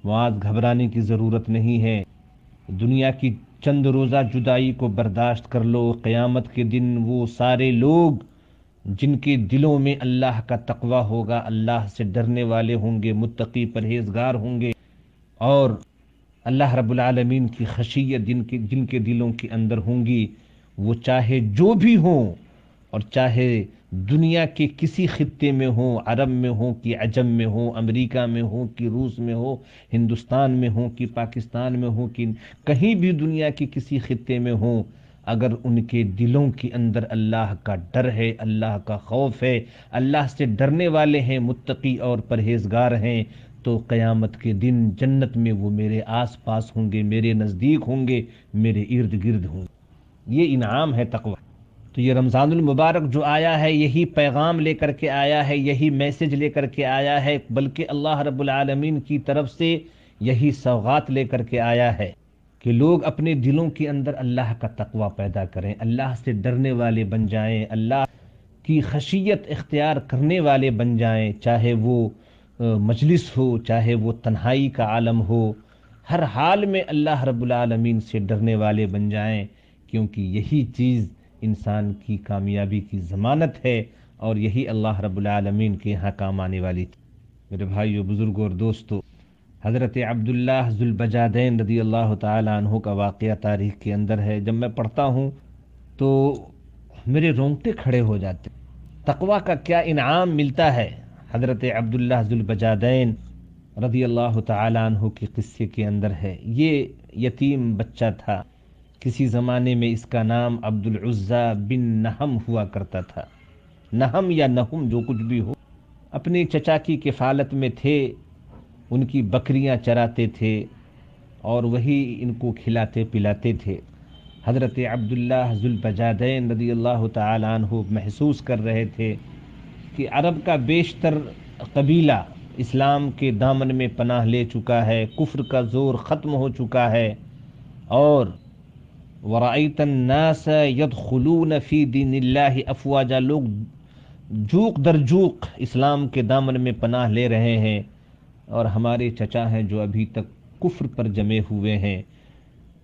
معاذ گھبرانے کی ضرورت نہیں ہے، دنیا کی چند روزہ جدائی کو برداشت کر لو، قیامت کے دن وہ سارے لوگ جن کے دلوں میں اللہ کا تقویٰ ہوگا، اللہ سے ڈرنے والے ہوں گے، متقی پرہیزگار ہوں گے، اور اللہ رب العالمین کی خشیت جن کے دلوں کے اندر ہوں گی، وہ چاہے جو بھی ہوں، اور چاہے دنیا کے کسی خطے میں ہوں، عرب میں ہوں کہ عجم میں ہوں، امریکہ میں ہوں کہ روس میں ہوں، ہندوستان میں ہوں کہ پاکستان میں ہوں کہ کہیں بھی دنیا کے کسی خطے میں ہوں، اگر ان کے دلوں کے اندر اللہ کا ڈر ہے، اللہ کا خوف ہے، اللہ سے ڈرنے والے ہیں، متقی اور پرہیزگار ہیں، تو قیامت کے دن جنت میں وہ میرے آس پاس ہوں گے، میرے نزدیک ہوں گے، میرے ارد گرد ہوں گے۔ یہ انعام ہے تقویٰ۔ تو یہ رمضان المبارک جو آیا ہے یہی پیغام لے کر کے آیا ہے، یہی میسج لے کر کے آیا ہے، بلکہ اللہ رب العالمین کی طرف سے یہی سوغات لے کر کے آیا ہے کہ لوگ اپنے دلوں کے اندر اللہ کا تقویٰ پیدا کریں، اللہ سے ڈرنے والے بن جائیں، اللہ کی خشیت اختیار کرنے والے بن جائیں، چاہے وہ مجلس ہو، چاہے وہ تنہائی کا عالم ہو، ہر حال میں اللہ رب العالمین سے ڈرنے والے بن جائیں، کیونکہ یہی چیز انسان کی کامیابی کی ضمانت ہے، اور یہی اللہ رب العالمین کے یہاں کام آنے والی تھی۔ میرے بھائیو، بزرگوں اور دوستو، حضرت عبداللہ ذو البجادین رضی اللہ تعالی عنہ کا واقعہ تاریخ کے اندر ہے۔ جب میں پڑھتا ہوں تو میرے رونگٹے کھڑے ہو جاتے۔ تقویٰ کا کیا انعام ملتا ہے حضرت عبداللہ ذو البجادین رضی اللہ تعالی عنہ کے قصے کے اندر ہے۔ یہ یتیم بچہ تھا، کسی زمانے میں اس کا نام عبد العزیٰ بن نہم ہوا کرتا تھا، نہم یا نہم جو کچھ بھی ہو۔ اپنی چچا کی کفالت میں تھے، ان کی بکریاں چراتے تھے اور وہی ان کو کھلاتے پلاتے تھے۔ حضرت عبداللہ ذو البجادین رضی اللہ تعالی عنہ محسوس کر رہے تھے کہ عرب کا بیشتر قبیلہ اسلام کے دامن میں پناہ لے چکا ہے، کفر کا زور ختم ہو چکا ہے، اور وَرَأَيْتَ النَّاسَ يَدْخُلُونَ فِي دِينِ اللَّهِ أَفْوَاجًا، لوگ جوق در جوق اسلام کے دامن میں پناہ لے رہے ہیں، اور ہمارے چچا ہیں جو ابھی تک کفر پر جمے ہوئے ہیں۔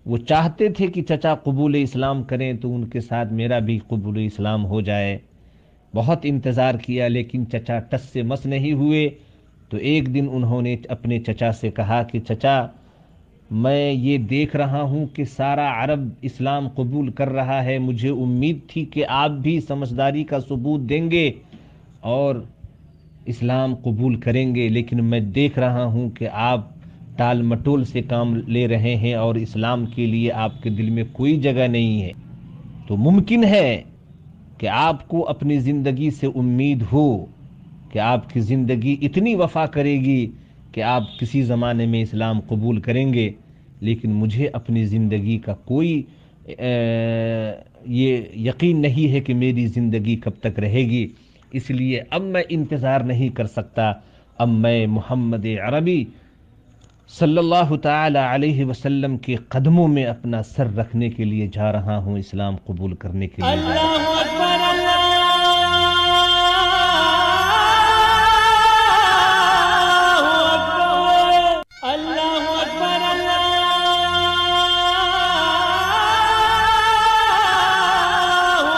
وہ چاہتے تھے کہ چچا قبول اسلام کریں تو ان کے ساتھ میرا بھی قبول اسلام ہو جائے، بہت انتظار کیا لیکن چچا ٹس سے مس نہیں ہوئے۔ تو ایک دن انہوں نے اپنے چچا سے کہا کہ چچا، میں یہ دیکھ رہا ہوں کہ سارا عرب اسلام قبول کر رہا ہے، مجھے امید تھی کہ آپ بھی سمجھداری کا ثبوت دیں گے اور اسلام قبول کریں گے، لیکن میں دیکھ رہا ہوں کہ آپ ٹال مٹول سے کام لے رہے ہیں اور اسلام کے لیے آپ کے دل میں کوئی جگہ نہیں ہے۔ تو ممکن ہے کہ آپ کو اپنی زندگی سے امید ہو کہ آپ کی زندگی اتنی وفا کرے گی کہ آپ کسی زمانے میں اسلام قبول کریں گے، لیکن مجھے اپنی زندگی کا کوئی یہ یقین نہیں ہے کہ میری زندگی کب تک رہے گی، اس لیے اب میں انتظار نہیں کر سکتا، اب میں محمد عربی صلی اللہ تعالی علیہ وسلم کے قدموں میں اپنا سر رکھنے کے لیے جا رہا ہوں، اسلام قبول کرنے کے لیے جا رہا ہوں۔ اللہ اکبر، اللہ اکبر، اللہ اکبر، اللہ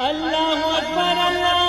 اللہ اکبر، اللہ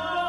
اکبر۔